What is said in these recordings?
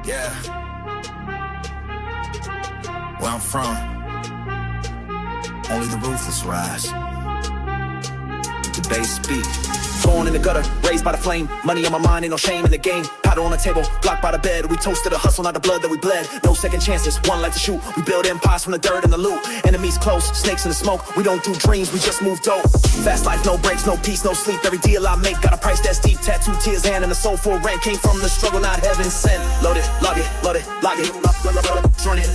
Yeah. Where I'm from, only the ruthless rise. The bass speak. Born in the gutter, raised by the flame. Money on my mind, ain't no shame in the game. Powder on the table, blocked by the bed. We toasted the hustle, not the blood that we bled. No second chances, one life to shoot. We build empires from the dirt and the loot. Enemies close, snakes in the smoke. We don't do dreams, we just move dope. Fast life, no breaks, no peace, no sleep. Every deal I make got a price that's deep. Tattoo, tears, hand, and a soul for rent. Came from the struggle, not heaven sent. Load it, log it, load it, log it. Run it,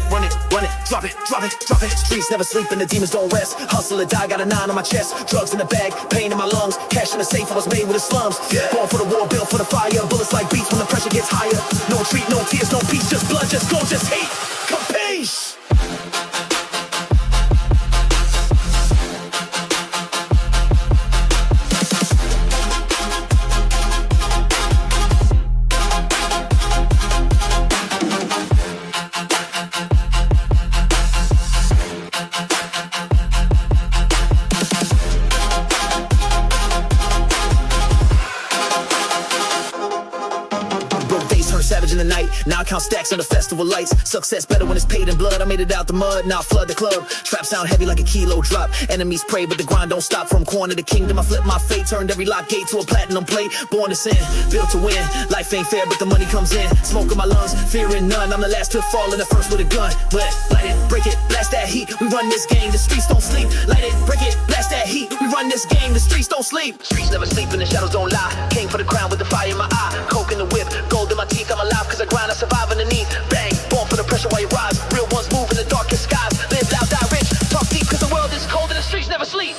run it, run it, drop it, drop it, drop it. Streets never sleep and the demons don't rest. Hustle or die, got a 9 on my chest. Drugs in the bag, pain in my lungs. Cash in the safe, I was made with the slums. Born for the war, built for the fire. Bullets like beats when the pressure gets higher. No retreat, no tears, no peace, just blood, just go, just hate. Capiche? Savage in the night, now I count stacks under festival lights. Success better when it's paid in blood. I made it out the mud, now I flood the club. Trap sound heavy like a kilo drop. Enemies pray, but the grind don't stop. From corner to kingdom, I flipped my fate. Turned every lock gate to a platinum plate. Born to sin, built to win. Life ain't fair, but the money comes in. Smoke in my lungs, fearing none. I'm the last to fall and the first with a gun. But light it, break it, blast that heat. We run this game, the streets don't sleep. Light it, break it, blast that heat. We run this game, the streets don't sleep. Streets never sleep and the shadows don't lie. Came for the crown with the fire in my eye. Coke in the whip, gold in my teeth. I'm alive cause I grind, I survive underneath. Bang, born for the pressure while you rise. Real ones move in the darkest skies. Live loud, die rich, talk deep cause the world is cold and the streets never sleep.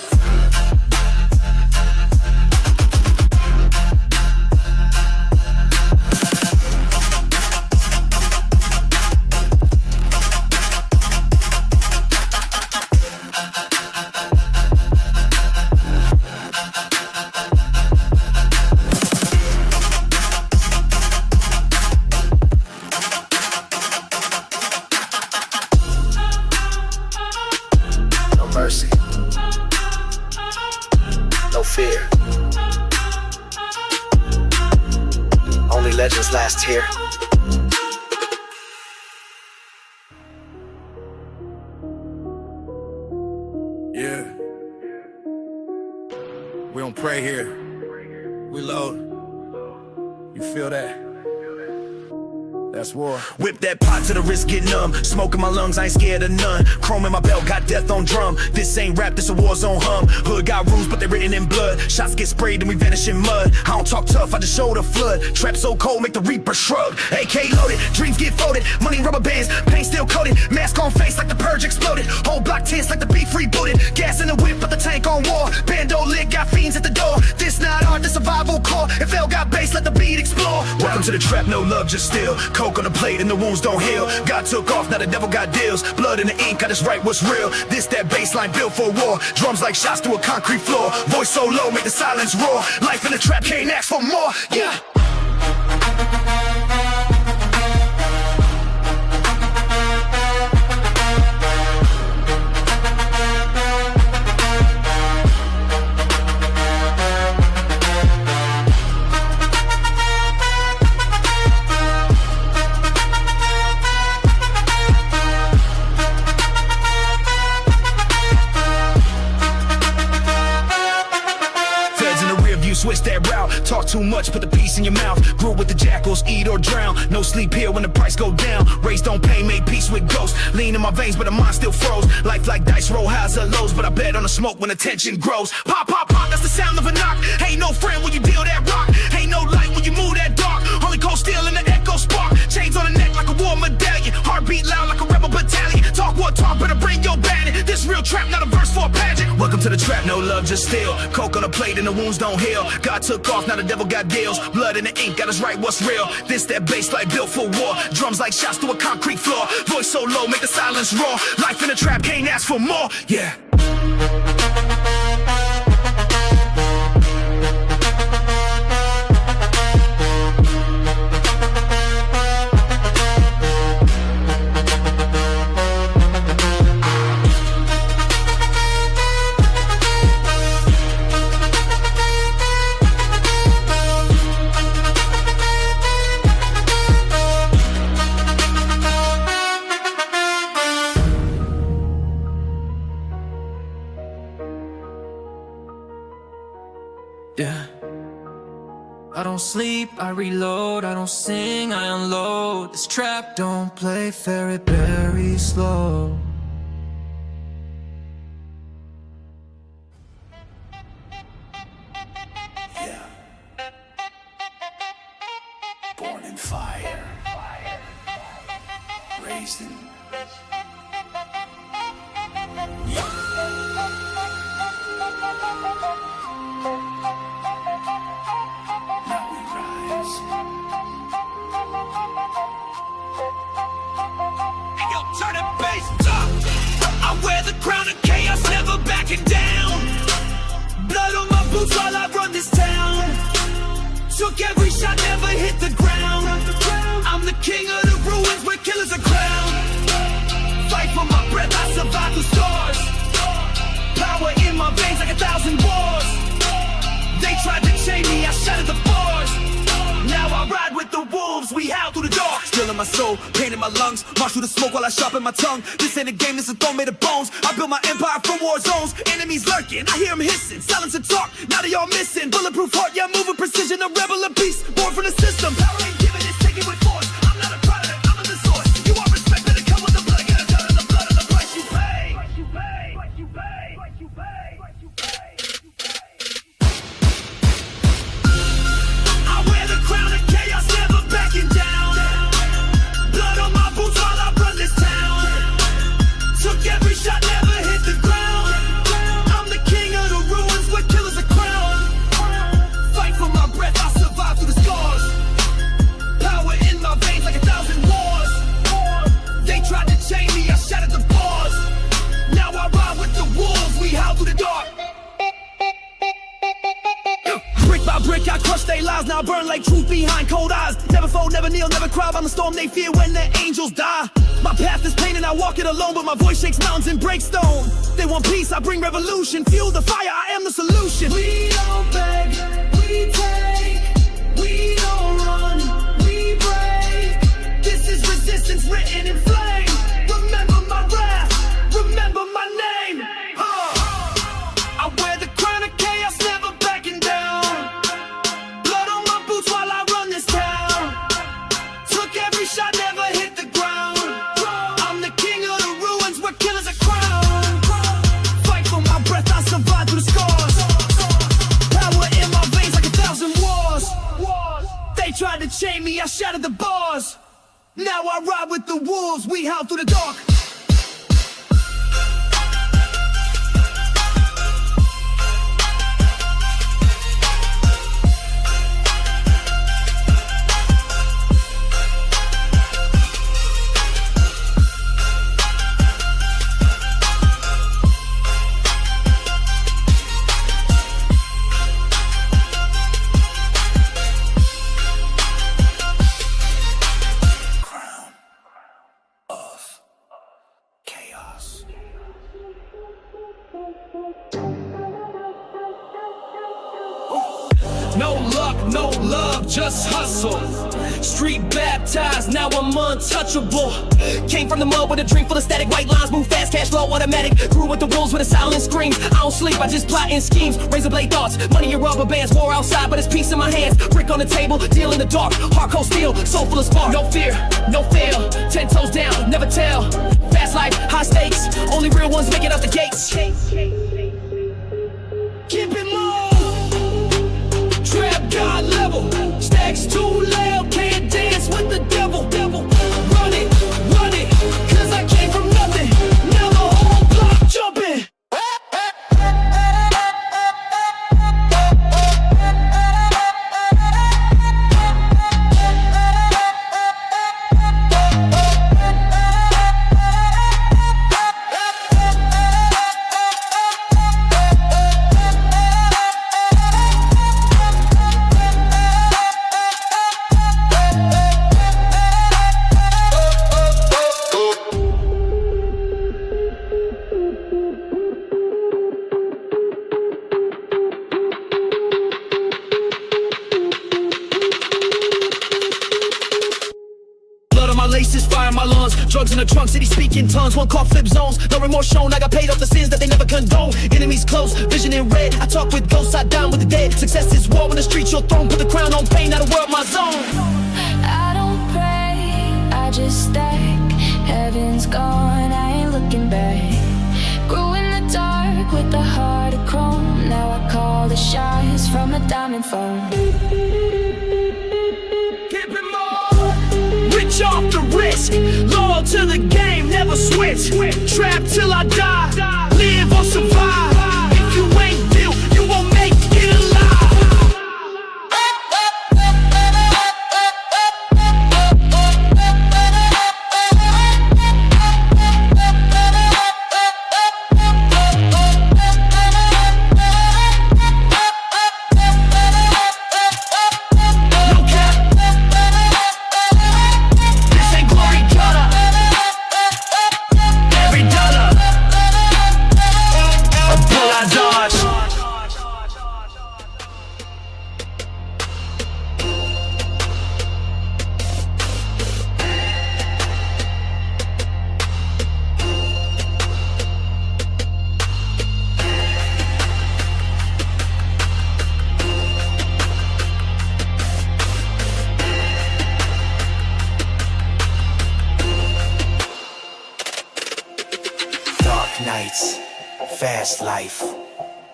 Mercy, no fear. Only legends last here. Yeah, we don't pray here. We load. You feel that? That's war. Whip that pot to the wrist, get numb. Smoke in my lungs, I ain't scared of none. Chrome in my belt, got death on drum. This ain't rap, this a war zone hum. Hood got rules, but they written in blood. Shots get sprayed and we vanish in mud. I don't talk tough, I just show the flood. Trap so cold, make the reaper shrug. AK loaded, dreams get folded. Money in rubber bands, paint still coated. Mask on face like the purge exploded. Whole block tense like the beef rebooted. Gas in the whip, but the tank on war. Bando lit, got fiends at the door. This not art, this survival core. If L got bass, let the beat explore. Welcome to the trap, no love, just still. Coke on the plate and the wounds don't heal. God took off, now the devil got deals. Blood in the ink, I just write what's real. This that baseline built for war. Drums like shots through a concrete floor. Voice so low, make the silence roar. Life in the trap, can't ask for more. Yeah. Switch that route, talk too much, put the peace in your mouth. Grew with the jackals, eat or drown. No sleep here when the price go down. Raised on pain, made peace with ghosts. Lean in my veins, but the mind still froze. Life like dice, roll highs or lows, but I bet on the smoke when the tension grows. Pop, pop, pop, that's the sound of a knock. Ain't no friend when you deal that rock. Ain't no light when you move that dark. Only cold steel in the echo spark. Chains on the neck like a war medallion. Heartbeat loud like a rebel battalion. Talk what talk, better bring your bandit. This real trap, not a verse for a pageant. Welcome to the trap, no love, just still. Coke on the plate and the wounds don't heal. God took off, now the devil got deals. Blood in the ink, got us right what's real. This that bass like built for war. Drums like shots through a concrete floor. Voice so low, make the silence roar. Life in the trap, can't ask for more. Yeah. I don't sleep, I reload, I don't sing, I unload. This trap don't play fair, it very slow. Yeah. Born in fire, raised in turn the bass up. I wear the crown of chaos, never backing down. Blood on my boots while I run this town. Took every shot, never hit the ground. I'm the king of the ruins where killers are crowned. Fight for my breath, I survive the stars. Power in my veins like 1,000 wars. They tried to chain me, I shattered the bars. Now I ride with the wolves, we howl through the dark. Still in my soul, pain in my lungs. March through the smoke while I sharpen my tongue. This ain't a game, this is a throne made of bones. I built my empire from war zones. Enemies lurking, I hear them hissing. Silence and talk, now they all missing. Bulletproof heart, yeah, moving precision. A rebel, a beast, born from the system. Power ain't given, it's taken with force. I'm not a product, I'm a the source. You want respect, better come with the blood. Get a cut of the blood of the price you pay. I wear the crown of chaos, never backing down. Blood on my boots while I run this town. Took every shot, never hit the ground. I'm the king of the ruins where killers are crowned. Fight for my breath, I survive through the scars. Power in my veins like 1,000 wars. They tried to chain me, I shattered the bars. Now I ride with the wolves, we howl through the dark. Brick by brick, I crush their lies. Now I burn like truth behind cold eyes. Never fold, never kneel, never cry. I'm the storm they fear when the angels die. My path is pain and I walk it alone, but my voice shakes mountains and breaks stone. They want peace, I bring revolution. Fuel the fire, I am the solution. We don't beg, we take. We don't run, we break. This is resistance written in flame. Remember my wrath, remember my name. I wear the crown of chaos, never backing down. Blood on my boots while I run this town. Took every shot, never hit the ground. I'm the king of the ruins where killers are crowned. Fight for my breath, I survive through the scars. Power in my veins like 1,000 wars. They tried to chain me, I shattered the bars. Now I ride with the wolves, we howl through the dark. No luck, no love, just hustle. Street baptized, now I'm untouchable. Came from the mud with a dream full of static. White lines move fast, cash flow automatic. Grew with the wolves with a silent screams. I don't sleep, I just plot in schemes. Razor blade thoughts, money in rubber bands. War outside, but it's peace in my hands. Brick on the table, deal in the dark. Hard cold steel, soul full of spark. No fear, no fail. 10 toes down, never tell. Fast life, high stakes. Only real ones make it out the gates. Keep it low. Trap God level, stacks too loud, can't dance with the devil. Run it, cause I came from nothing. Now the whole block jumping. just fire in my lungs. Drugs in the trunk, city speaking tongues. One call flip zones, no remorse shown. I got paid off the sins that they never condone. Enemies close, vision in red. I talk with ghosts, I dine with the dead. Success is war in the streets, your throne. Put the crown on pain, now the world my zone. I don't pray, I just stack. Heaven's gone, I ain't looking back. Grew in the dark with the heart of chrome. Now I call the shots from a diamond phone. Rich off the risk, loyal to the game, never switch. Trapped till I die, live or survive. If you ain't built, you won't make it alive. Nights, fast life,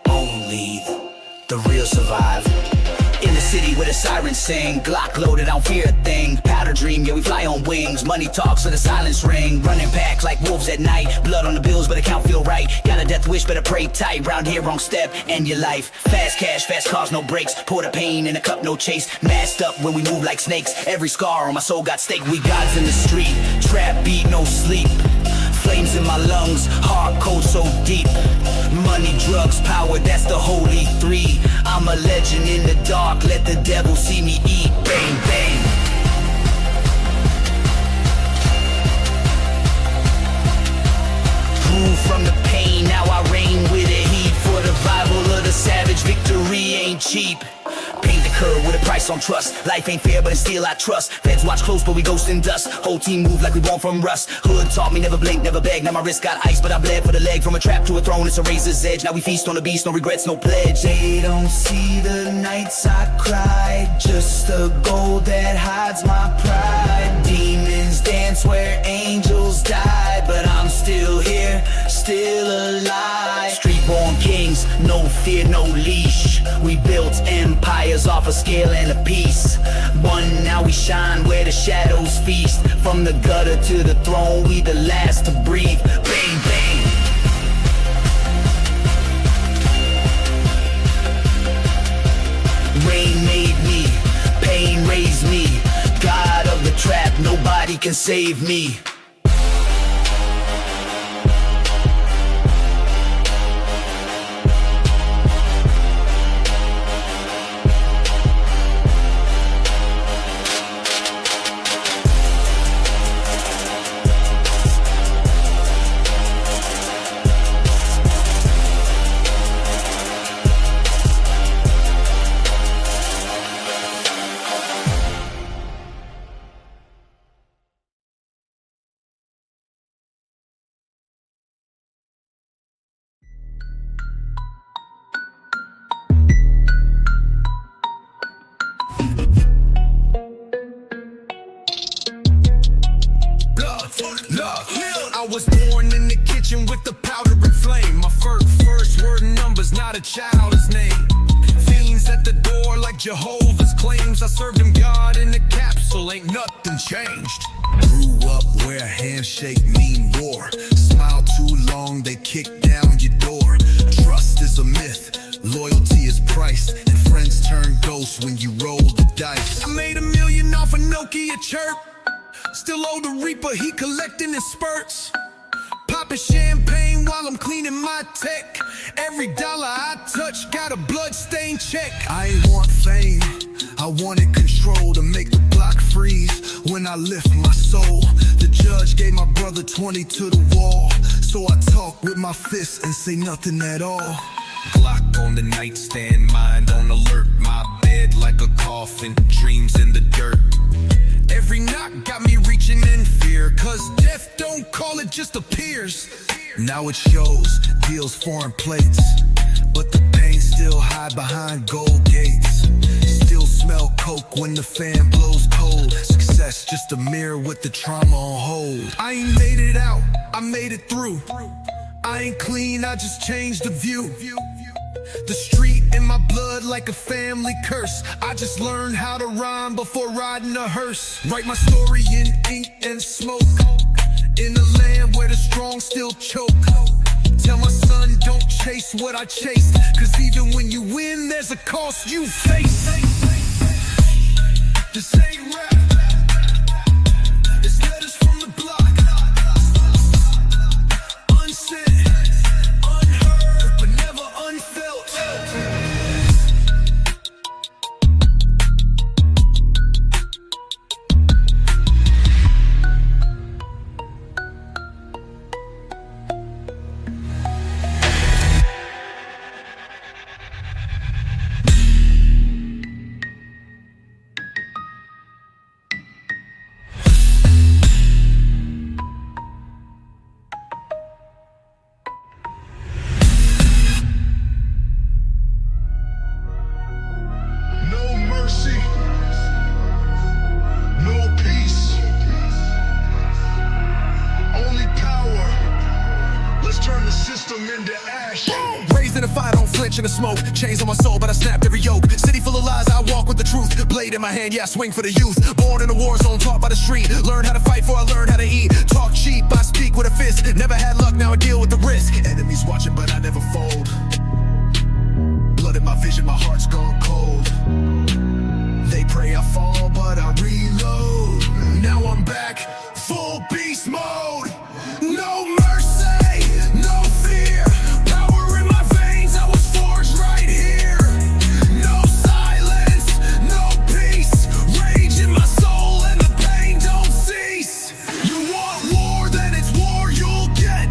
only the real survive. In the city where the sirens sing, Glock loaded, I don't fear a thing. Powder dream, yeah we fly on wings. Money talks so the silence ring. Running back like wolves at night. Blood on the bills but account feel right. Got a death wish better pray tight. Round here wrong step, end your life. Fast cash, fast cars, no brakes. Pour the pain in a cup, no chase. Masked up when we move like snakes. Every scar on my soul got stake. We gods in the street, trap beat, no sleep. Flames in my lungs, heart cold so deep. Money, drugs, power, that's the holy three. I'm a legend in the dark, let the devil see me eat. Bang, bang. Grew from the pain, now I reign with the heat. For the Bible of the savage, victory ain't cheap. Paint the curve with a price on trust. Life ain't fair, but it's still I trust. Feds watch close, but we ghost in dust. Whole team move like we born from rust. Hood taught me never blink, never beg. Now my wrist got ice, but I bled for the leg. From a trap to a throne, it's a razor's edge. Now we feast on the beast, no regrets, no pledge. They don't see the nights I cried, just the gold that hides my pride. Demons dance where angels died, but I'm still here, still alive. Street-born kings, no fear, no leash. We built empires off a scale and a piece. One, now we shine where the shadows feast. From the gutter to the throne, we the last to breathe. Bang, bang. Rain made me, pain raised me. God of the trap, nobody can save me. I was born in the kitchen with the powder and flame. My first word numbers, not a child's name. Fiends at the door like Jehovah's claims. I served him God in a capsule, ain't nothing changed. Grew up where a handshake mean war. Smile too long, they kick down your door. Trust is a myth, loyalty is priced, and friends turn ghosts when you roll the dice. I made $1 million off a Nokia chirp. Still owe the Reaper, he collecting in spurts. Popping champagne while I'm cleaning my tech. Every dollar I touch got a bloodstained check. I ain't want fame, I wanted control to make the block freeze when I lift my soul. The judge gave my brother 20 to the wall, so I talk with my fists and say nothing at all. Glock on the nightstand, mind on alert. My bed like a coffin, dreams in the dirt. Every knock got me reaching in fear. just appears. Now it shows, deals foreign plates, but the pain still hide behind gold gates. Still smell coke when the fan blows cold. Success just a mirror with the trauma on hold. I ain't made it out, I made it through. I ain't clean, I just changed the view. The street in my blood like a family curse. I just learned how to rhyme before riding a hearse. Write my story in ink and smoke, in a land where the strong still choke. Tell my son don't chase what I chased, cause even when you win there's a cost you face. This ain't rap, it's letters from the block. Unsaid, unheard, but never unfelt. Raised in a fire, don't flinch in the smoke. Chains on my soul, but I snapped every yoke. City full of lies, I walk with the truth. Blade in my hand, yeah, I swing for the youth. Born in a war zone, taught by the street. Learn how to fight before I learn how to eat. Talk cheap, I speak with a fist. Never had luck, now I deal with the risk. Enemies watching, but I never fold. Blood in my vision, my heart's gone cold. They pray I fall, but I reload. Now I'm back, full beast mode. No mercy, no fear. Power in my veins, I was forged right here. No silence, no peace. Rage in my soul and the pain don't cease. You want war, then it's war you'll get.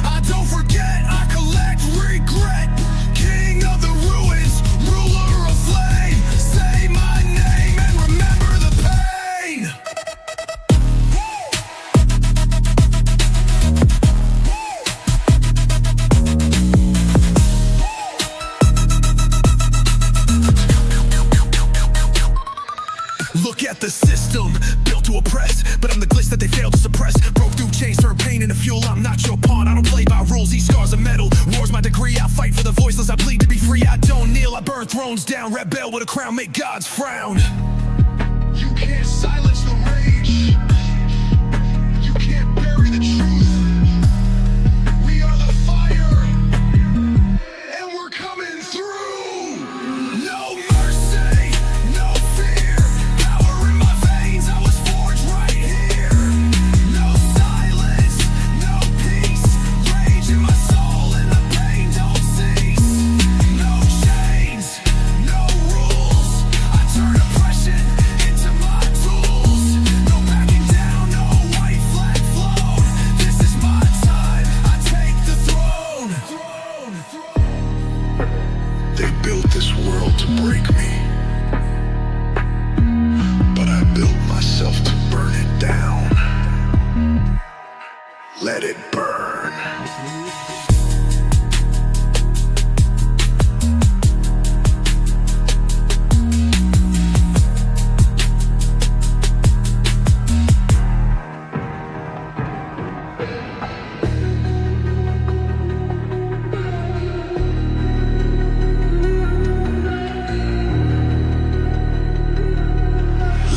I don't forget, I collect regret. King of the ruins, ruler of flame. Say my name and remember the pain. Look at the system, built to oppress, but I'm the glitch that they fail to suppress. Broke through chains, turned pain into fuel. I'm not your pawn, I don't play by rules. These scars are metal, war's my degree. I fight for the voiceless, I bleed to be free. I don't kneel, I burn thrones down. Rebel with a crown, make gods frown. You can't silence the rage. You can't bury the truth. We are the fire, and we're coming through. No mercy, no fear. Power in my veins, I was forged right here. No silence, no peace. Rage in my soul and the pain don't cease. No chains, no rules. I turn oppression into my tools. No backing down, no white flag flown. This is my time, I take the throne. They built this world to break me, but I built myself to burn it down. Let it burn.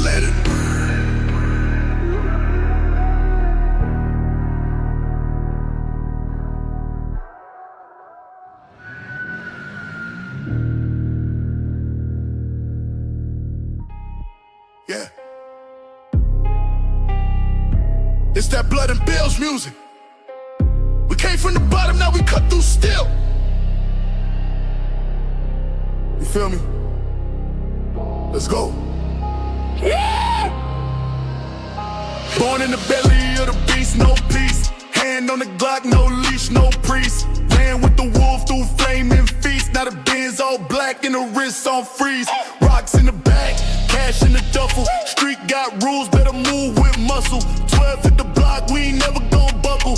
Let it burn. Yeah. It's that blood and bills music. We came from the bottom, now we cut through still. You feel me? Let's go. Born in the belly of the beast, no peace. Hand on the Glock, no leash, no priest. Ran with the wolf through flaming feast. Now the Benz all black and the wrists on freeze. Rocks in the back, cash in the duffel. Street got rules, better move with muscle. 12 hit the block, we ain't never gon' buckle.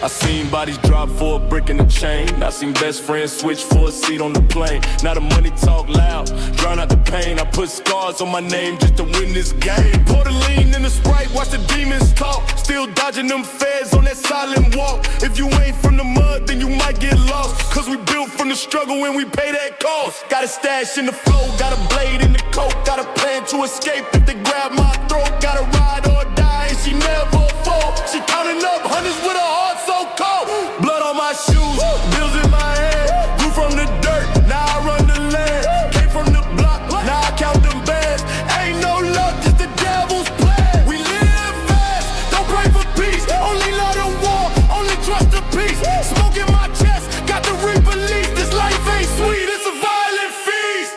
I seen bodies drop for a brick in the chain. I seen best friends switch for a seat on the plane. Now the money talk loud, drown out the pain. I put scars on my name just to win this game. Pour the lean in the Sprite, watch the demons talk. Still dodging them feds on that silent walk. If you ain't from the mud, then you might get lost. Cause we built from the struggle and we pay that cost. Got a stash in the flow, got a blade in the coat. Got a plan to escape if they grab my throat. Got a ride or die and she never fall. She counting up hundreds with her heart so cold. Blood on my shoes, bills in my hand. Grew from the dirt, now I run the land. Came from the block, now I count them bands. Ain't no luck, just the devil's plan. We live fast, don't pray for peace. Only love the war, only trust the peace. Smoke in my chest, got the re-release. This life ain't sweet, it's a violent feast.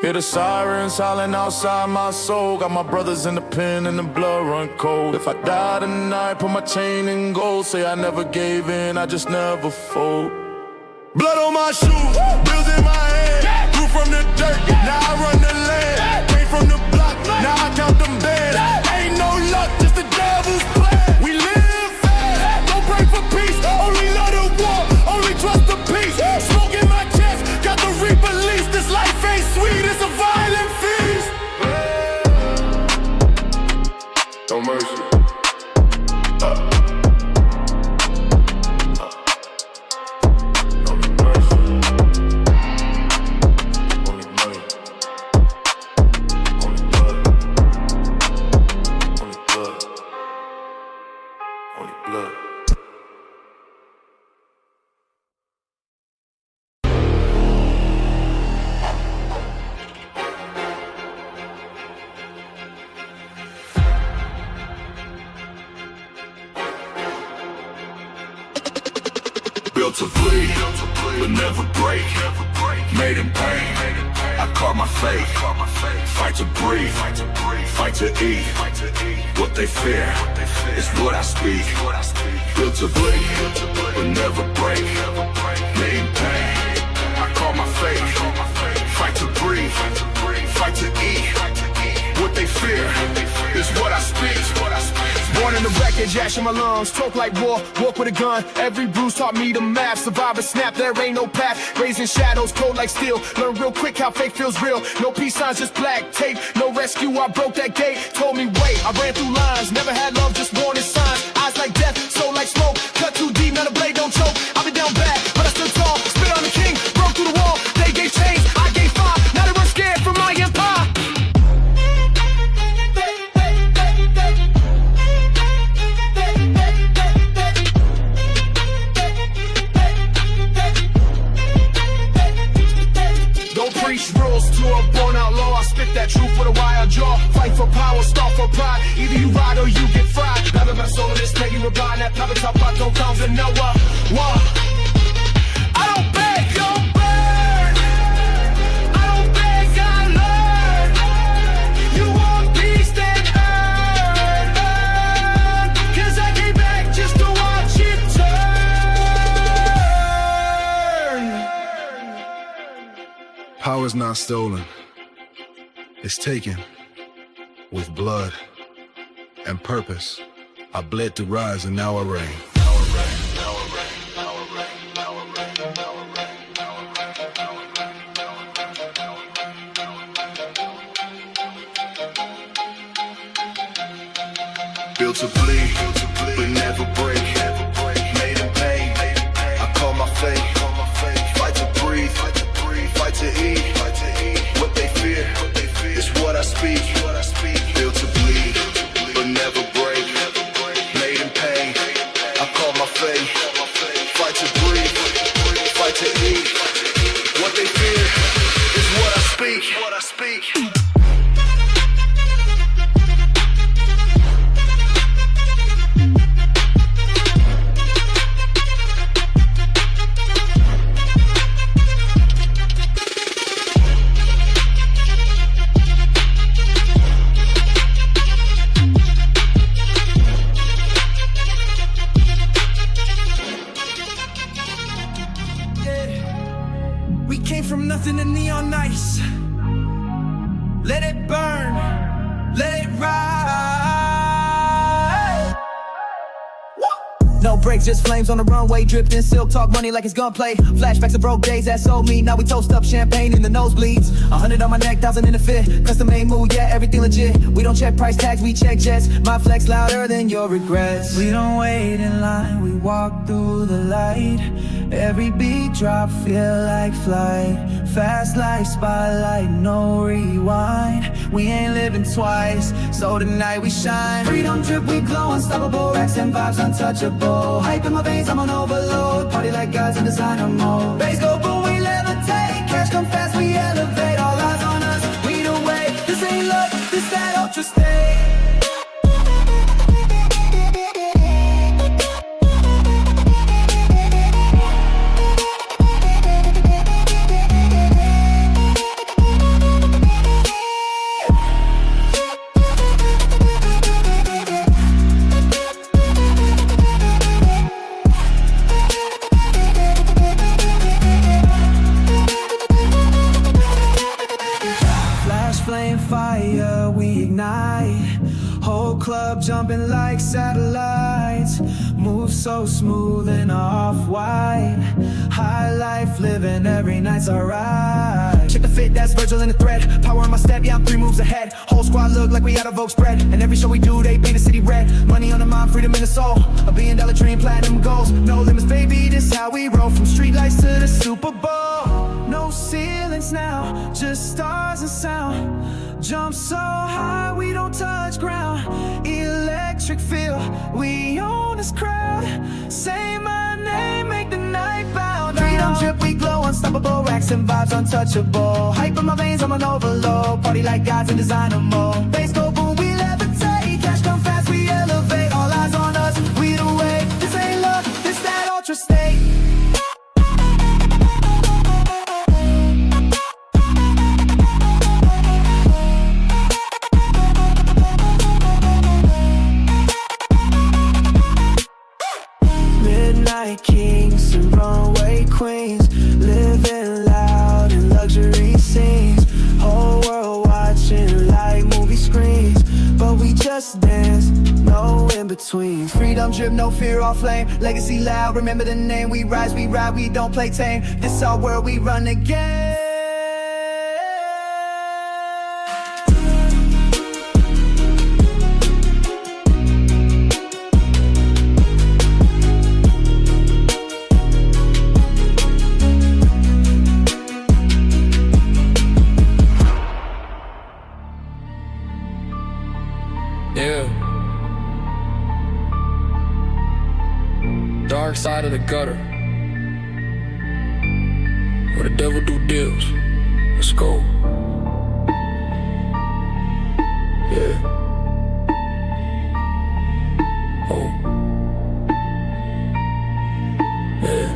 Hear the sirens howling outside my soul. Got my brothers in the pen and the blood run cold. If I die tonight, put my chain in gold. Say I never gave in, I just never fold. Blood on my shoes, bills in my hand. Grew from the dirt, now I run the land. Came from the block, now I count them bands. Ain't no luck, just the devil's plan. We live fast, don't pray for peace. Only love the war, only trust the peace. Smoke in my chest, got the re-release. This life ain't sweet, it's a violent feast. No mercy. Built to bleed, but never break. Made in pain, I carve my fate. Fight to breathe, fight to eat. What they fear is what I speak. Built to bleed, but never break. Made in pain, I carve my fate. Fight to breathe, fight to eat. What they fear is what I speak. Born in the wreckage, ash in my lungs, talk like war, walk with a gun. Every bruise taught me the math, survive a snap, there ain't no path. Raising shadows, cold like steel, learn real quick how fake feels real. No peace signs, just black tape, no rescue, I broke that gate. Told me wait, I ran through lines, never had love, just warning signs. Eyes like death, soul like smoke, cut too deep, now the blade don't choke. I've been down bad, but I stood tall, spit on the king, broke through the wall. They gave chains, I gave fire, now they run scared from my empire. Rules to a born outlaw, I spit that truth with a wire jaw. Fight for power, start for pride. Either you ride or you get fried. Never my soul in this peggy, we're buying that pepper top, but don't come to Noah. I don't beg, don't burn. I don't beg, I learn. You want peace, then earn. Cause I came back just to watch it turn. Power's not stolen. It's taken with blood and purpose. I bled to rise and now I reign. Built to bleed, but never break. Made in pain, I call my fate. Fight to breathe, fight to eat. What they fear is what I speak. Built to bleed, but never break. Made in pain, I call my fate. Fight to breathe, fight to eat. What they fear is what I speak. We came from nothing to neon nights. legs, just flames on the runway. Dripped in silk, talk money like it's gunplay. Flashbacks of broke days that sold me. Now we toast up champagne in the nosebleeds. 100 on my neck, 1,000 in the fit. Custom made mood, yeah, everything legit. We don't check price tags, we check jets. My flex louder than your regrets. We don't wait in line, we walk through the light. Every beat drop feel like flight. Fast life, spotlight, no rewind. We ain't living twice, so tonight we shine. Freedom drip, we glow, unstoppable. Racks and vibes untouchable. Hype in my veins, I'm on overload. Party like guys in designer mode. Bass go boom, we levitate. Cash come fast, we elevate. All eyes on us, we don't wait. This ain't luck, this that ultra state. Fire, we ignite. Whole club jumping like satellites. Move so smooth and off-white. High life living, every night's alright. Check the fit, that's Virgil in the thread. Power in my step, yeah, I'm 3 moves ahead. Whole squad look like we had a Vogue spread. And every show we do, they paint the city red. Money on the mind, freedom in the soul. $1 billion dream, platinum goals. No limits, baby, this how we roll. From street lights to the Super Bowl. No ceilings now, just stars and sound. Jump so high, we don't touch ground. Electric feel, we own this crowd. Say my name, make the night bound. Freedom drip, we glow, unstoppable. Racks and vibes untouchable. Hype in my veins, I'm on overload. Party like gods in designer mode. Bass go boom, we levitate. Cash come fast, we elevate. All eyes on us, we don't wait. This ain't luck, this that ultra state. Midnight kings and runway queens, living loud in luxury scenes. Whole world watching like movie screens, but we just dance, no in between. Freedom drip, no fear or flame. Legacy loud, remember the name. We rise, we ride, we don't play tame. This our world, we run the game. Yeah. Dark side of the gutter, where the devil do deals. Let's go. Yeah. Oh. Yeah.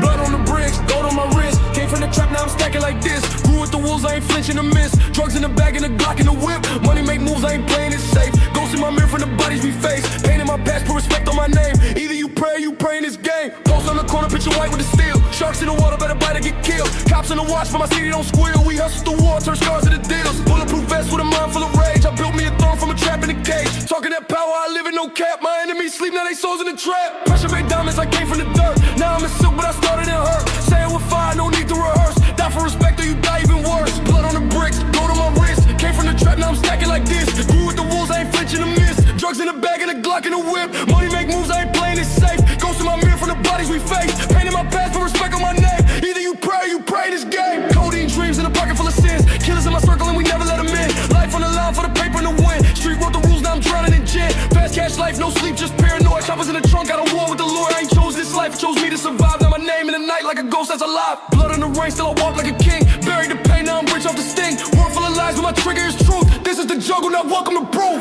Blood on the bricks, gold on my wrist. Came from the trap, now I'm stacking like this. Grew with the wolves, I ain't flinching to miss. Drugs in the bag and a Glock in the whip. Money make moves, I ain't playing it safe. Ghost in my mirror from the bodies we face. Pain in my past, put respect on my name. Either you pray or you pray in this game. Post on the corner, picture white with the steel. Sharks in the water, better bite or get killed. Cops in the watch, but my city don't squeal. We hustle the war, turn scars into deals. Bulletproof vest with a mind full of rage. I built me a throne from a trap in a cage. Talking that power, I live in no cap. My enemies sleep, now they souls in the trap. Pressure made diamonds, I came from the dirt. Now I'm in silk, but I started in hurt. Say it with fire, no need to rehearse. Die for respect or you die even worse. Blood on the bricks, gold on my wrist. Came from the trap, now I'm stacking like this. Grew with the wolves, I ain't flinching to miss. Drugs in the bag and a Glock in the whip. Money make moves, I ain't playing it safe. Ghost in my mirror from the bodies we face. Pain in my past, but respect on my name. Either you pray or you pray this game. Codeine dreams in a pocket full of sins. Killers in my circle and we never let them in. Life on the line for the paper and the win. Street wrote the rules, now I'm drowning in gin. Fast cash life, no sleep, just paranoid. Choppers in the trunk, got a war with the Lord. I ain't chose this life, it chose me to survive. Now my name in the night like a ghost that's alive. Blood in the rain, still I walk like a king. Buried the pain, now I'm rich off the sting. World full of lies, but my trigger is truth. This is the jungle, now welcome to proof.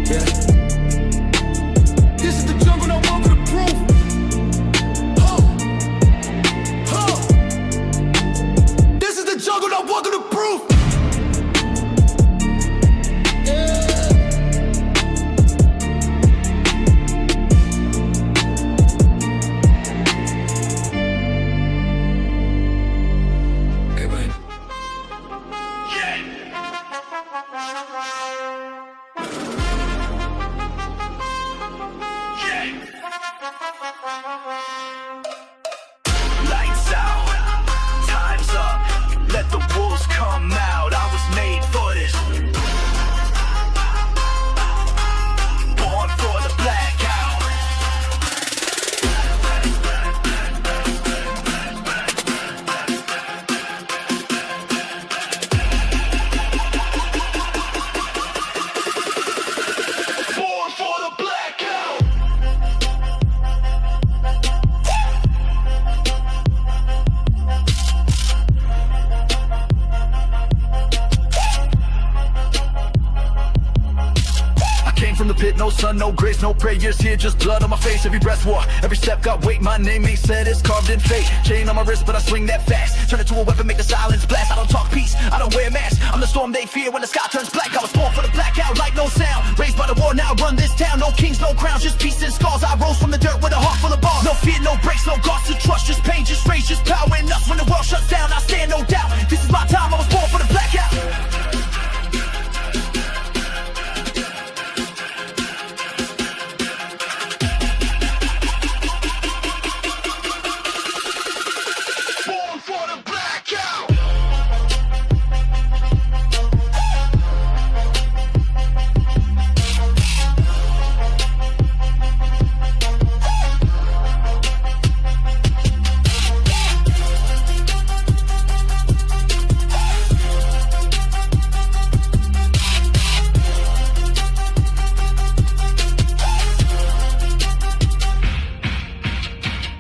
Yeah. This is the jungle, now welcome to proof. This is the jungle, now welcome to proof. come out, I was made for this. Born for the blackout. Born for the blackout. From the pit, no sun, no grace, no prayers here, just blood on my face. Every breath war, every step got weight. My name ain't said, it's carved in fate. Chain on my wrist, but I swing that fast. Turn it to a weapon, make the silence blast. I don't talk peace, I don't wear masks. I'm the storm they fear when the sky turns black. I was born for the blackout, like no sound. Raised by the war, now I run this town. No kings, no crowns, just peace and scars. I rose from the dirt with a heart full of bars. No fear, no breaks, no guards to trust. Just pain, just rage, just power in us. When the world shuts down, I stand no doubt. This is my time, I was born for the blackout.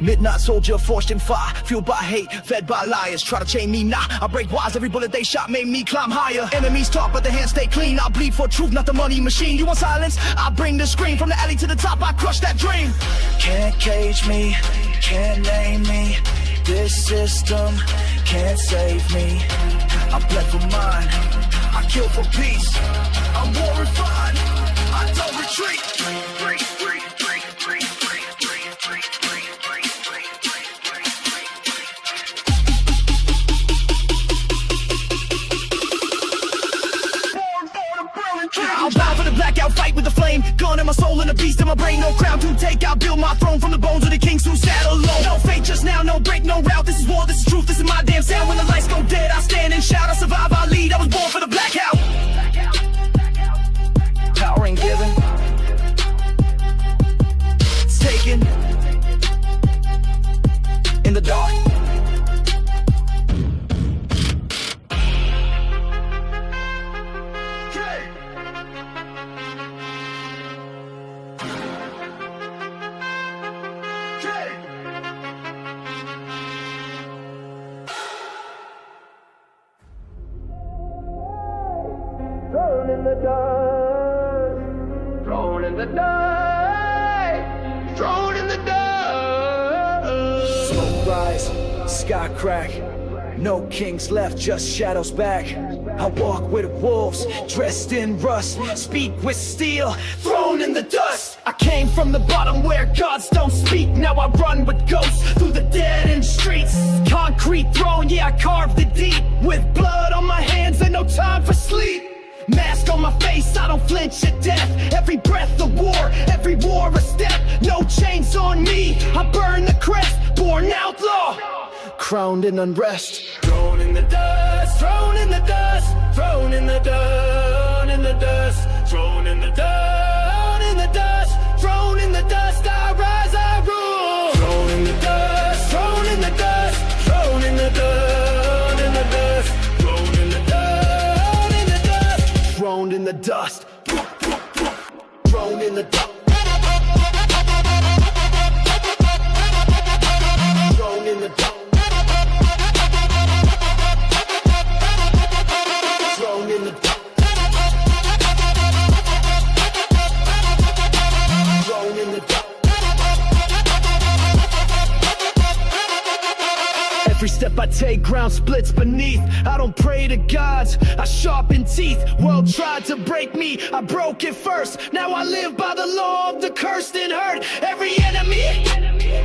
Midnight soldier, forged in fire, fueled by hate, fed by liars. Try to chain me, nah, I break wires. Every bullet they shot made me climb higher. Enemies talk, but the hands stay clean. I bleed for truth, not the money machine. You want silence? I bring the scream. From the alley to the top, I crush that dream. Can't cage me, can't name me. This system can't save me. I bled for mine, I kill for peace. I'm war refined, I don't retreat. I'm bound for the blackout, fight with the flame. Gun in my soul and a beast in my brain. No crown to take, I'll build my throne from the bones of the kings who sat alone. No fate just now, no break, no route. This is war, this is truth, this is my damn sound. When the lights go dead, I stand and shout. I survive, I lead, I was born for the blackout. Power ain't given, it's taken in the dark. Thrown in the dust, thrown in the dust, thrown in the dust. Smoke rise, sky crack, no kings left, just shadows back. I walk with wolves, dressed in rust, speak with steel, thrown in the dust. I came from the bottom where gods don't speak. Now I run with ghosts through the dead end streets. Concrete throne, yeah, I carved it deep. With blood on my hands and no time for sleep. Mask on my face, I don't flinch at death. Every breath a war a step. No chains on me, I burn the crest. Born outlaw, crowned in unrest. Thrown in the dust, thrown in the dust, thrown in the dust, in the dust, thrown in the dust, in the dust, thrown in the dust. I rise, I rule. Thrown in the dust, thrown in the dust, thrown in the dust, in the dust, thrown in the dust, in the dust, thrown in the dust, thrown in the dust. Thrown in the dust. Thrown in the dust. Thrown in the dust. Every step I take, ground splits beneath. I don't pray to gods, I sharpen teeth. World tried to break me, I broke it first. Now I live by the law of the cursed and hurt. Every enemy,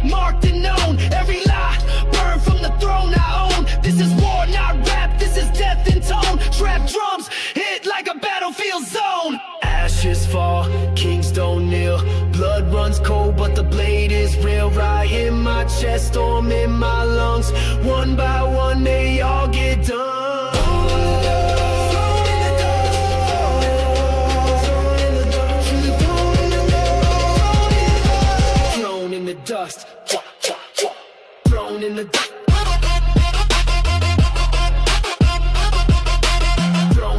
marked and known. Every lie, burned from the throne I own. This is war, not rap, this is death in tone. Trap drums, hit like a battlefield zone. Ashes fall, kings don't kneel. Blood runs cold, but the blade is real. Right in my chest, storm in my lungs. One by one, they all get done.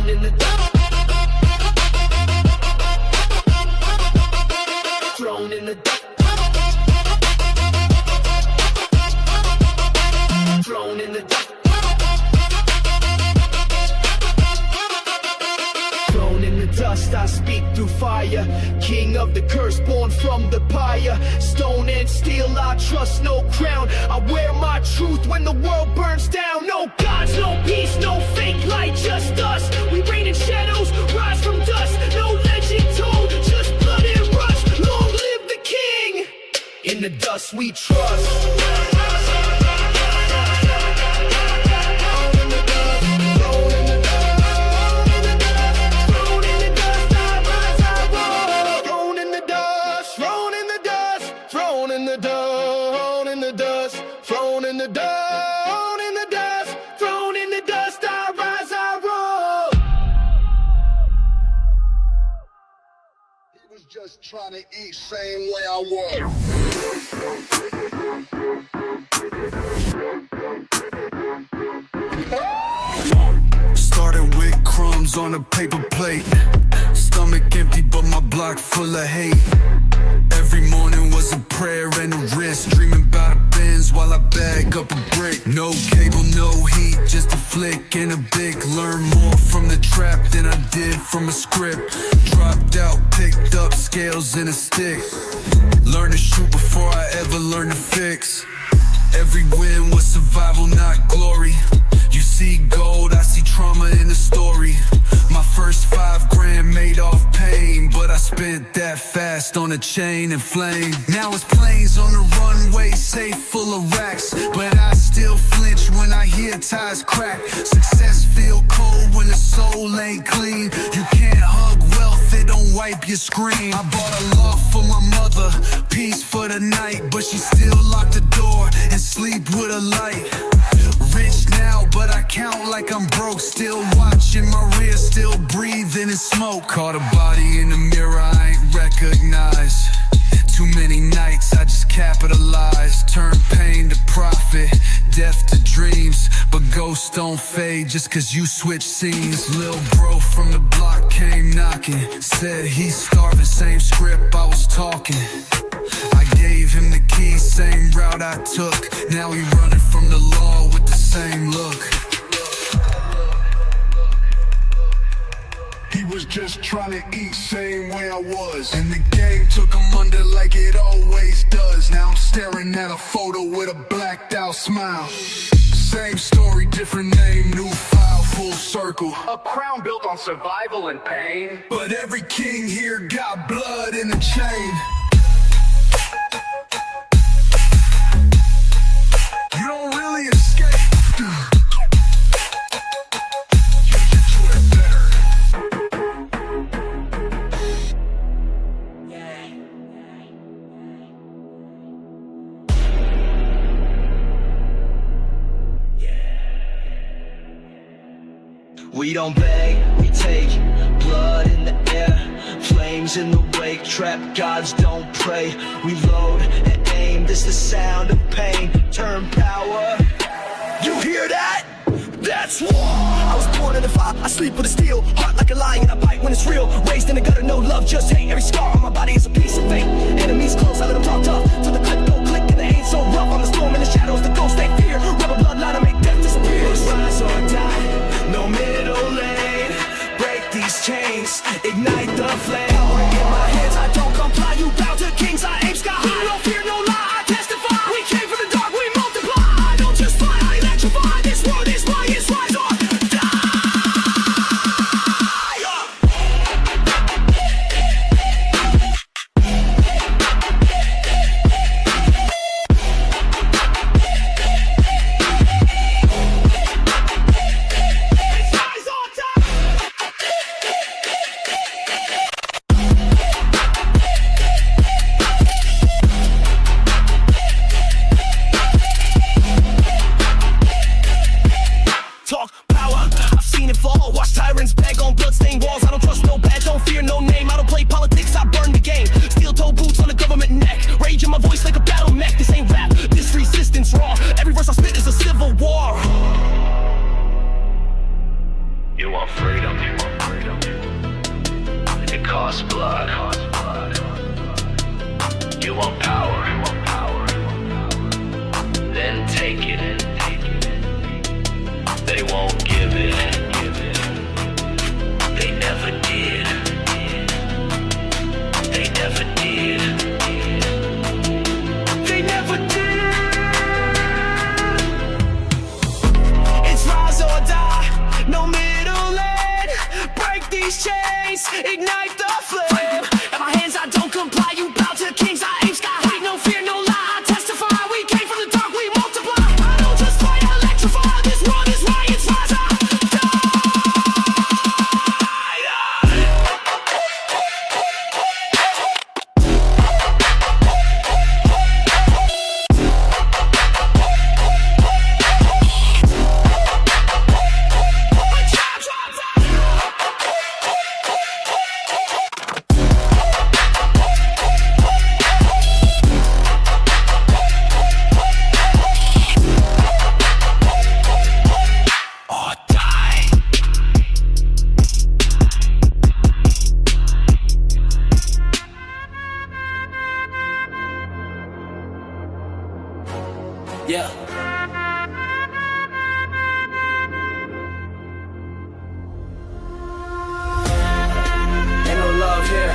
thrown in the dust. Thrown in the dust. Thrown in the dust. Thrown in the dust, I speak through fire. King of the curse, born from the pyre. Stone and steel, I trust no crown. I wear my truth when the world burns down. No gods, no peace, no fake light, just us. We reign in shadows, rise from dust. No legend told, just blood and rust. Long live the king. In the dust we trust. Just trying to eat same way I was. Started with crumbs on a paper plate. Stomach empty but my block full of hate. Every morning was a prayer and a risk. Dreaming about a Benz while I bag up a brick. No cable, no heat, just a flick and a bic. Learn more from the trap than I did from a script. Dropped out, picked up scales and a stick. Learned to shoot before I ever learned to fix. Every win was survival, not glory. You see gold, I see trauma in the story. My first $5 made off pain, but I spent that fast on a chain and flame. Now it's planes on the runway, safe full of racks, but I still flinch when I hear tires crack. Success feel cold when the soul ain't clean. You can't hug wealth, it don't wipe your screen. I bought a loft for my mother, peace for the night, but she still locked the door and sleep with a light. Rich now, but I count like I'm broke. Still watching my rear, still breathing in smoke. Caught a body in the mirror I ain't recognize. Too many nights I just capitalize. Turn pain to profit, death to dreams. But ghosts don't fade just cause you switch scenes. Lil bro from the block came knocking. Said he's starving, same script I was talking. I gave him the keys, same route I took. Now he running from the law with the same look. He was just trying to eat same way I was. And the game took him under like it always does. Now I'm staring at a photo with a blacked out smile. Same story, different name, new file, full circle. A crown built on survival and pain. But every king here got blood in a chain. You don't really escape. We don't beg, we take blood in the air, flames in the wake, trap gods don't pray. We load and aim, this the sound of pain, turn power. You hear that? That's war. I was born in the fire, I sleep with a steel heart like a lion, I bite when it's real. Raised in the gutter, no love, just hate. Every scar on my body is a piece of fate. Enemies close, I let them talk tough, till the clip go click and they ain't so rough. I'm the storm in the shadows, the ghost they fear. Rebel bloodline, I make death disappear. It's rise or die, no middle lane. Break these chains, ignite the flame. Power in my hands, I don't comply. You bow to kings, I aim sky high. No fear, no lie, I testify. We came from the dark, we multiply. I don't just fly, I electrify. This world is mine, it's rise or die. ignite the flame. At my hands I don't comply, you bow to kings, I aim sky high. No fear, no lie, I testify. We came from the dark, we multiply. I don't just fight, I electrify. This world is riots, rise, I Yeah. Ain't no love here.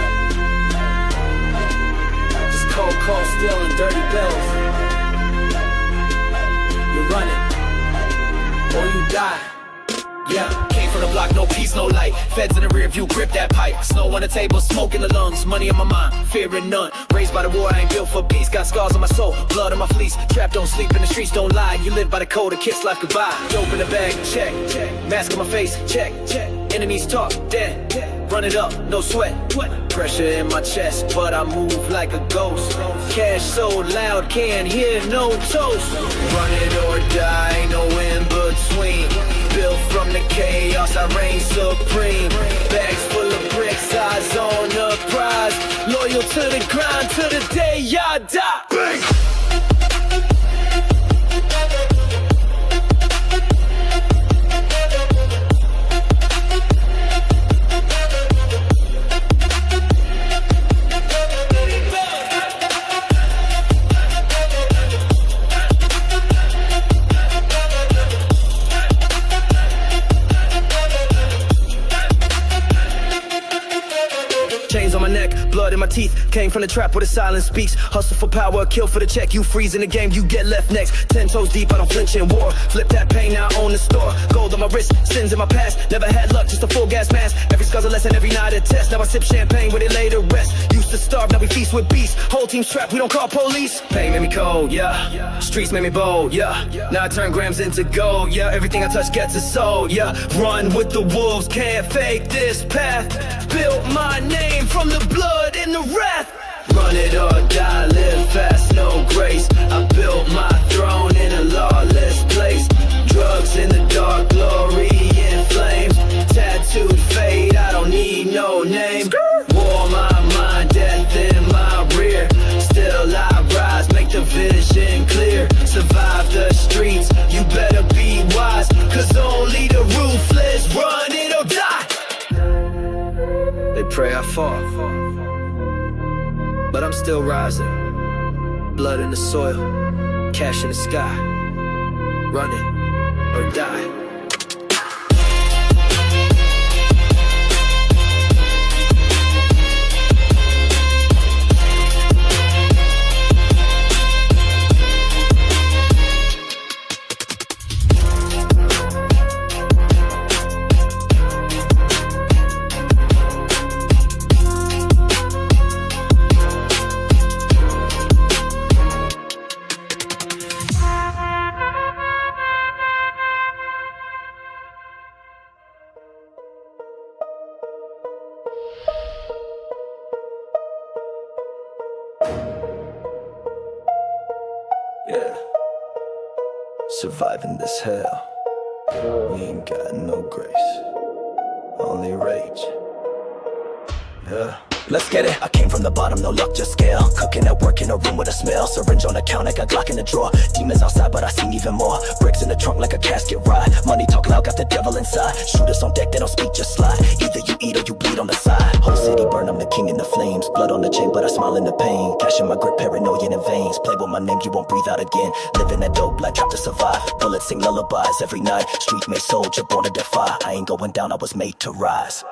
Just cold, cold steel and dirty bills. You run it, or you die. Yeah, came from the block, no peace, no light. Feds in the rear view, grip that pipe. Snow on the table, smoke in the lungs. Money in my mind, fearing none. Raised by the war, I ain't built for peace. Got scars on my soul, blood on my fleece. Trapped, don't sleep in the streets, don't lie. You live by the code, a kiss life goodbye. You open the bag, check. Mask on my face, check. Enemies talk, dead. Run it up, no sweat. Pressure in my chest, but I move like a ghost. Cash so loud, can't hear no toast. Run it or die, ain't no in between. Built from the chaos, I reign supreme. Bags full of bricks, eyes on the prize. Loyal to the grind, to the day I die. Bang! Chains on my neck, blood in my teeth. Came from the trap where the silence speaks. Hustle for power, kill for the check. You freeze in the game, you get left next. 10 toes deep, I don't flinch in war. Flip that pain, now I own the store. Gold on my wrist, sins in my past. Never had luck, just a full gas mask. Every scar's a lesson, every night a test. Now I sip champagne where they lay to rest. Used to starve, now we feast with beasts. Whole team's trapped, we don't call police. Pain made me cold, yeah. Streets made me bold, yeah. Now I turn grams into gold, yeah. Everything I touch gets a soul, yeah. Run with the wolves, can't fake this path. Built my name from the blood and the wrath. Run it or die, live fast, no grace. I built my throne in a lawless place. Drugs in the dark, glory in flames. Tattooed fate, I don't need no name. War my mind, death in my rear. Still I rise, make the vision clear. Survive the streets, you better be wise. Cause only the ruthless run it or die. They pray I fall, but I'm still rising. Blood in the soil, cash in the sky. Run it or die. Yeah, surviving this hell. We ain't got no grace, only rage. Yeah. Let's get it. I came from the bottom, no luck, just scale. Cooking at work in a room with a smell. Syringe on the counter, got Glock in the drawer. Demons outside, but I seen even more. Bricks in the trunk like a casket ride. Money talk loud, got the devil inside. Shooters on deck, they don't speak, just slide. Either you eat or you bleed on the side. Whole city burn, I'm the king in the flames. Blood on the chain, but I smile in the pain. Cash in my grip, paranoia in veins. Play with my name, you won't breathe out again. Living that dope life, trap to survive. Bullets sing lullabies every night. Street made soldier, born to defy. I ain't going down, I was made to rise.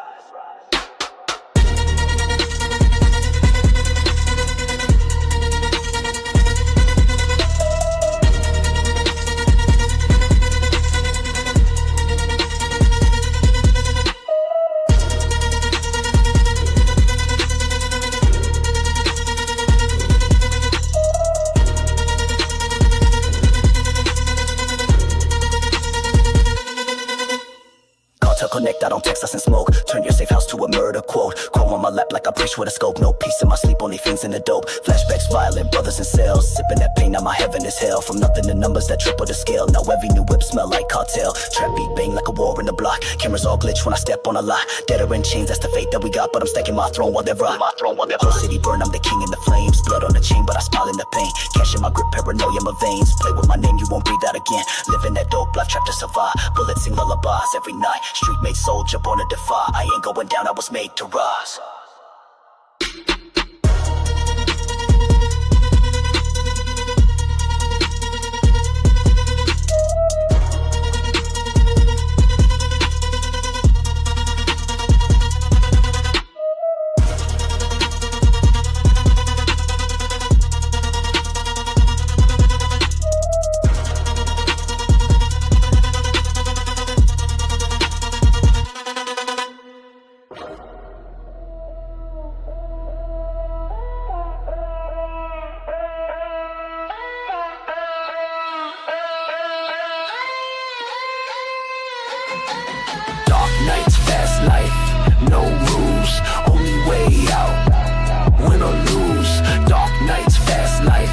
to connect, I don't text us and smoke. Turn your safe house to a murder quote. Chrome on my lap like I preach with a scope. No peace in my sleep, only things in the dope. Flashbacks, violent brothers in cells. Sipping that pain, now my heaven is hell. From nothing to numbers that triple the scale. Now every new whip smell like cartel. Trap beat bang like a war in the block. Cameras all glitch when I step on a lot. Dead or in chains, that's the fate that we got. But I'm stacking my throne while they're rock. Whole city burn, I'm the king in the flames. Blood on the chain, but I smile in the pain. Cash in my grip, paranoia in my veins. Play with my name, you won't breathe out again. Living that dope life, trapped to survive. Bullets sing lullabies every night. Street made soldier, born to defy. I ain't going down, I was made to rise. Dark nights, fast life, no rules, only way out, win or lose. Dark nights, fast life,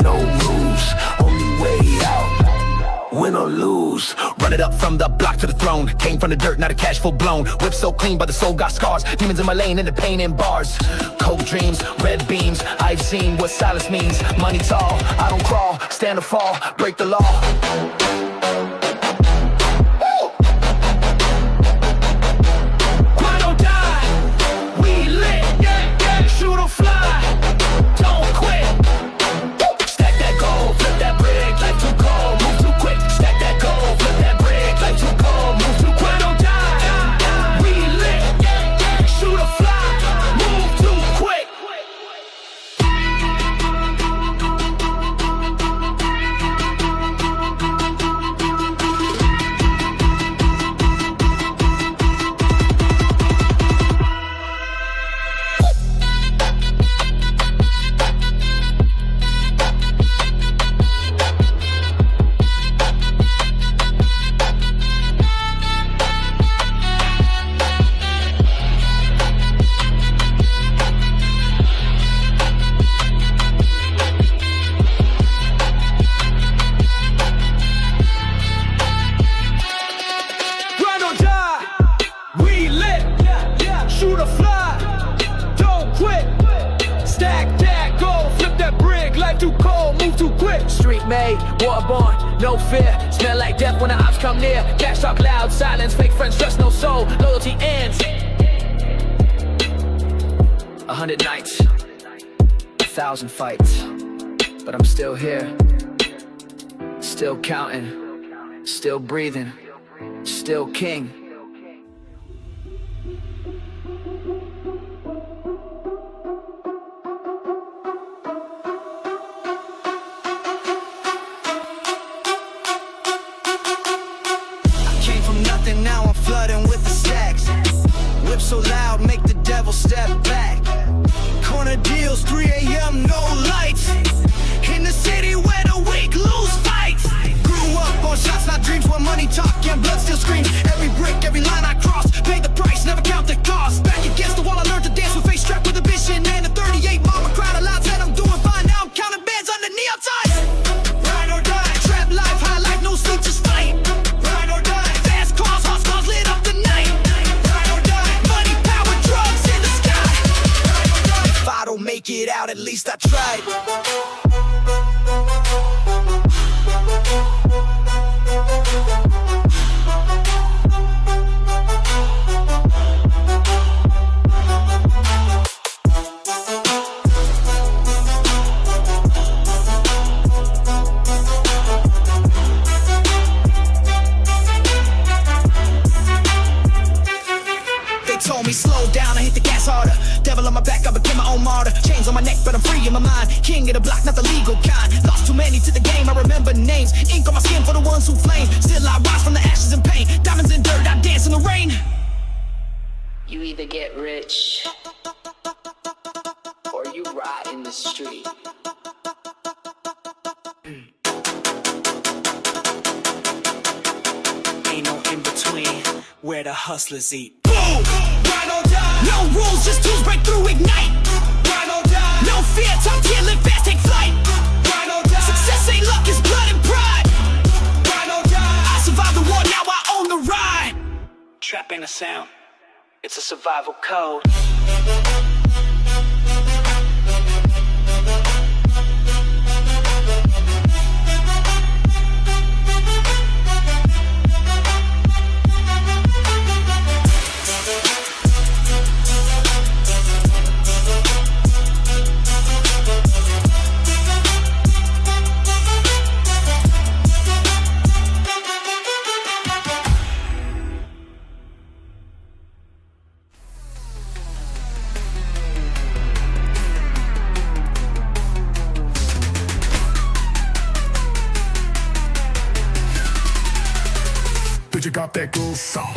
no rules, only way out, win or lose. Run it up from the block to the throne. Came from the dirt, now the cash full blown. Whip so clean, but the soul got scars. Demons in my lane and the pain in bars. Cold dreams, red beams, I've seen what silence means. Money tall, I don't crawl, stand or fall, break the law. Shoot or fly, don't quit. Stack that gold, flip that brick. Life too cold, move too quick. Street made, waterborne, no fear. Smell like death when the ops come near. Cash talk loud, silence, fake friends, trust no soul. Loyalty ends. 100 nights, 1,000 fights, but I'm still here, still counting, still breathing, still king. Now I'm flooding with the stacks. Whip so loud, make the devil step back. Corner deals, 3 a.m., no lights. In the city where the weak lose fights. Grew up on shots, not dreams, where money talk and blood still screams. Every brick, every line I cross, pay the price, never count the cost. Back against the wall, I learned to dance with face strapped with a vision. And a 38 mama crowd aloud said I'm doing fine. Now I'm counting bands under neon signs. Ride or die, trap life, high life, no sleep, just fight. Ride or die, fast cars, hot cars lit up the night. Ride or die, money, power, drugs in the sky. Ride or die, if I don't make it out, at least I tried. Told me slow down, I hit the gas harder. Devil on my back, I became my own martyr. Chains on my neck, but I'm free in my mind. King of the block, not the legal kind. Lost too many to the game, I remember names. Ink on my skin for the ones who flame. Still I rise from the ashes and pain. Diamonds in dirt, I dance in the rain. You either get rich or you rot in the street. Ain't no in between. where the hustlers eat. Boom! Ride or die. No rules, just tools break through, ignite. Ride or die. No fear, top tier, live fast, take flight. Ride or die. Success ain't luck, it's blood and pride. Ride or die. I survived the war, now I own the ride. Trap ain't a sound, it's a survival code. You got that groove song.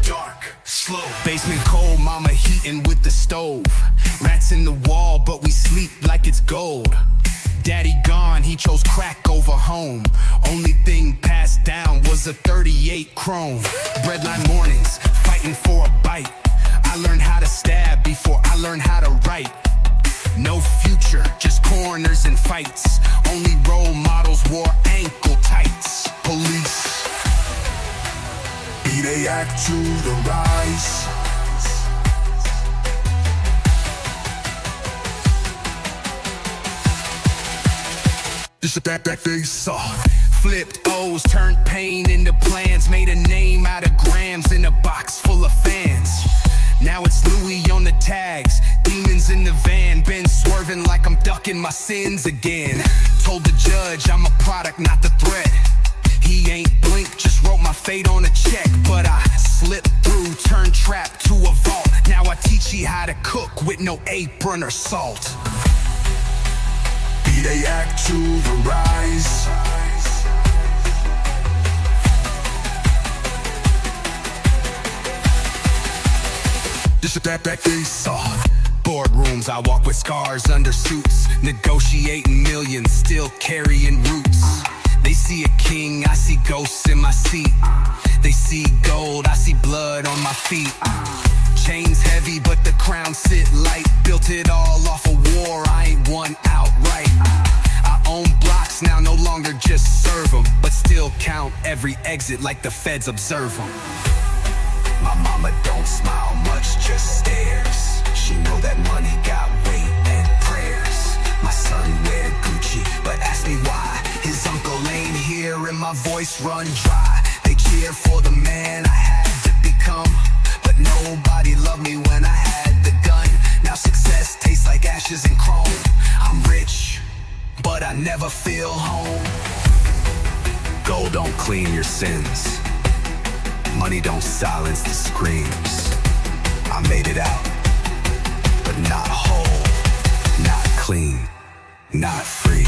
Dark, slow, basement cold, mama heating with the stove. Rats in the wall, but we sleep like it's gold. Daddy gone, he chose crack over home. Only thing passed down was a 38 chrome. Breadline mornings, fighting for a bite. I learned how to stab before I learned how to write. No future, just corners and fights. Only role models wore ankle tights. Police, be they act to the rise. This is that they saw. Flipped O's, turned pain into plans. Made a name out of grams in a box full of fans. Now it's Louis on the tags, demons in the van. Been swerving like I'm ducking my sins again. Told the judge I'm a product, not the threat. He ain't blinked, just wrote my fate on a check. But I slipped through, turned trap to a vault. Now I teach you how to cook with no apron or salt. Be they act to the rise. This is that they saw. Boardrooms, I walk with scars under suits. Negotiating millions, still carrying roots. They see a king, I see ghosts in my seat. They see gold, I see blood on my feet. Chains heavy, but the crown sit light. Built it all off of war, I ain't won outright. I own blocks now, no longer just serve them, but still count every exit like the feds observe them. My mama don't smile much, just stares. She know that money got weight and prayers. My son wear Gucci, but ask me why. His uncle ain't here and my voice run dry. They cheer for the man I had to become, but nobody loved me when I had the gun. Now success tastes like ashes and chrome. I'm rich, but I never feel home. Gold don't clean your sins. Money don't silence the screams. I made it out, but not whole, not clean, not free.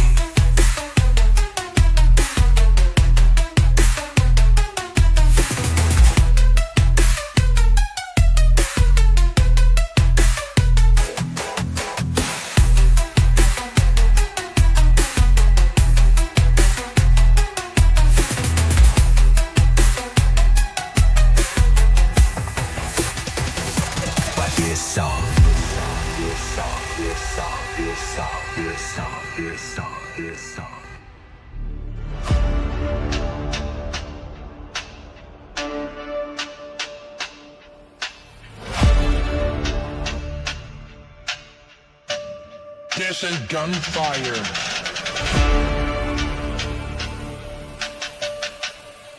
And gunfire.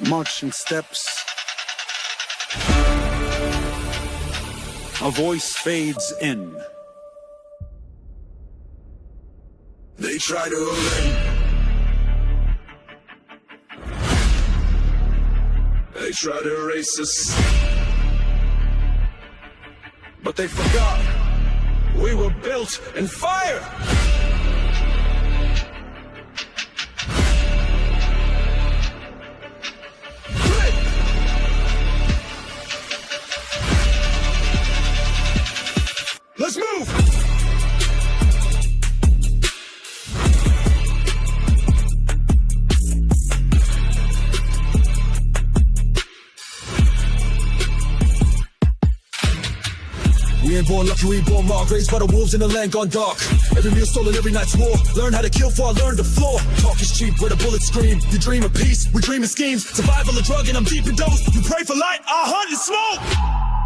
Marching steps. A voice fades in. They try to erase. They try to erase us, but they forgot. We were built in fire! Let's move! We ain't born lucky, we ain't born raw. Raised by the wolves in the land gone dark. Every meal stolen, every night's war. Learn how to kill before I learn to floor. Talk is cheap where the bullets scream. You dream of peace, we dream of schemes. Survival a drug and I'm deep in dose. You pray for light, I hunt and smoke.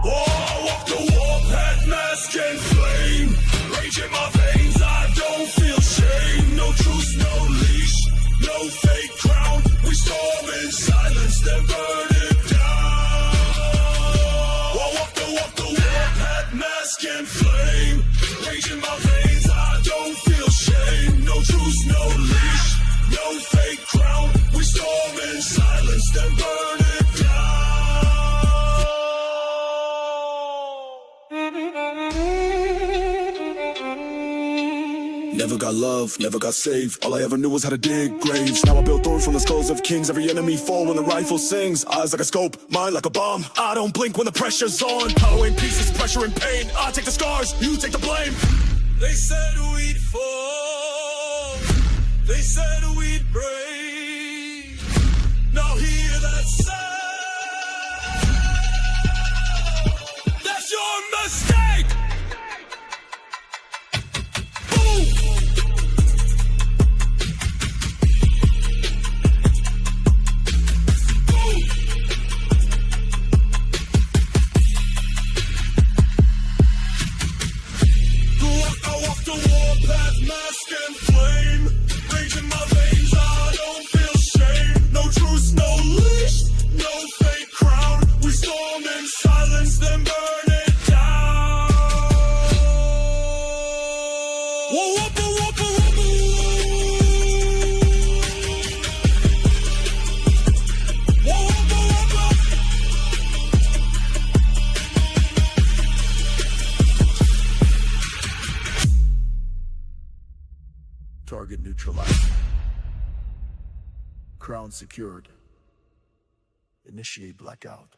Oh, I walk the warpath, mask and flame. Rage in my veins, I don't feel shame. No truce, no leash, no fake crown. We storm in silence, then burn it down. Oh, I walk the warpath, mask and flame. Rage in my veins, I don't feel shame. No truce, no leash, no fake crown. We storm in silence, then burn it down. Never got love, never got saved. All I ever knew was how to dig graves. Now I build thorns from the skulls of kings. Every enemy fall when the rifle sings. Eyes like a scope, mind like a bomb. I don't blink when the pressure's on. Power in pieces, pressure and pain. I take the scars, you take the blame. They said we'd fall. They said we'd break. Now hear that sound. That's your mistake. Target neutralized. Crown secured. Initiate blackout.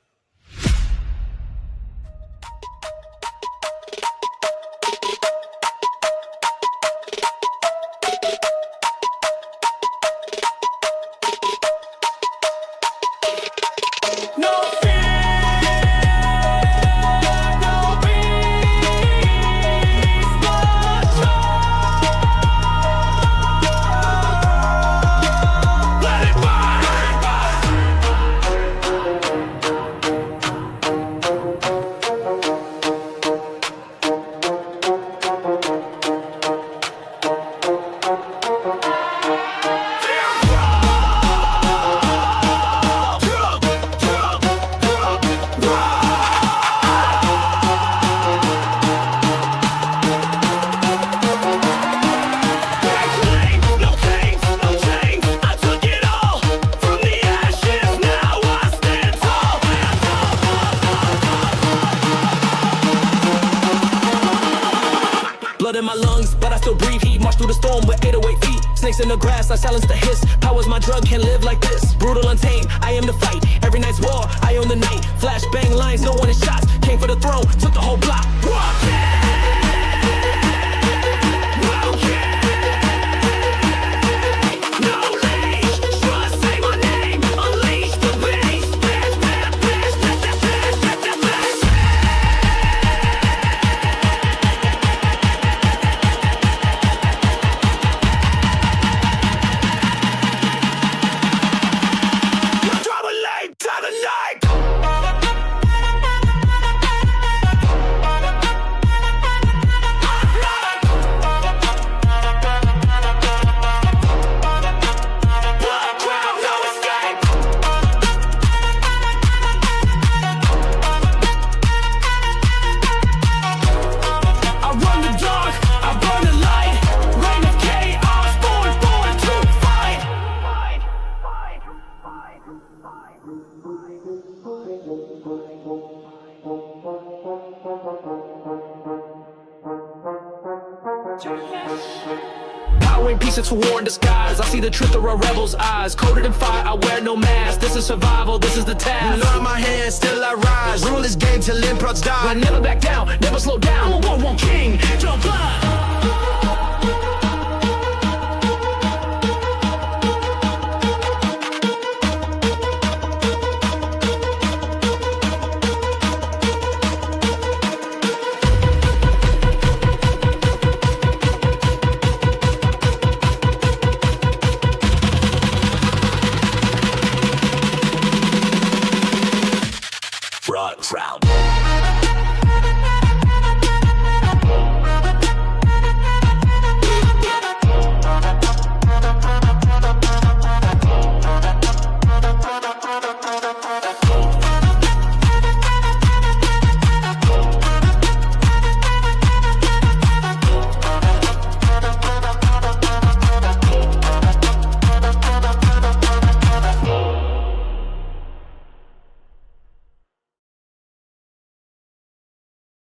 Blood in my lungs, but I still breathe heat. March through the storm with 808 feet. Snakes in the grass, I silence the hiss. Power's my drug, can't live like this. Brutal, untamed, I am the fight. Every night's war, I own the night. Flash, bang, lines, no one in shots. Came for the throne, took the whole block. Power ain't peace, it's a war in disguise. I see the truth through a rebel's eyes. Coded in fire, I wear no mask. This is survival, this is the task. Blood on my hands, still I rise. Rule this game till improds die. I never back down, never slow down. I'm a 1-1 king, draw blood. proud.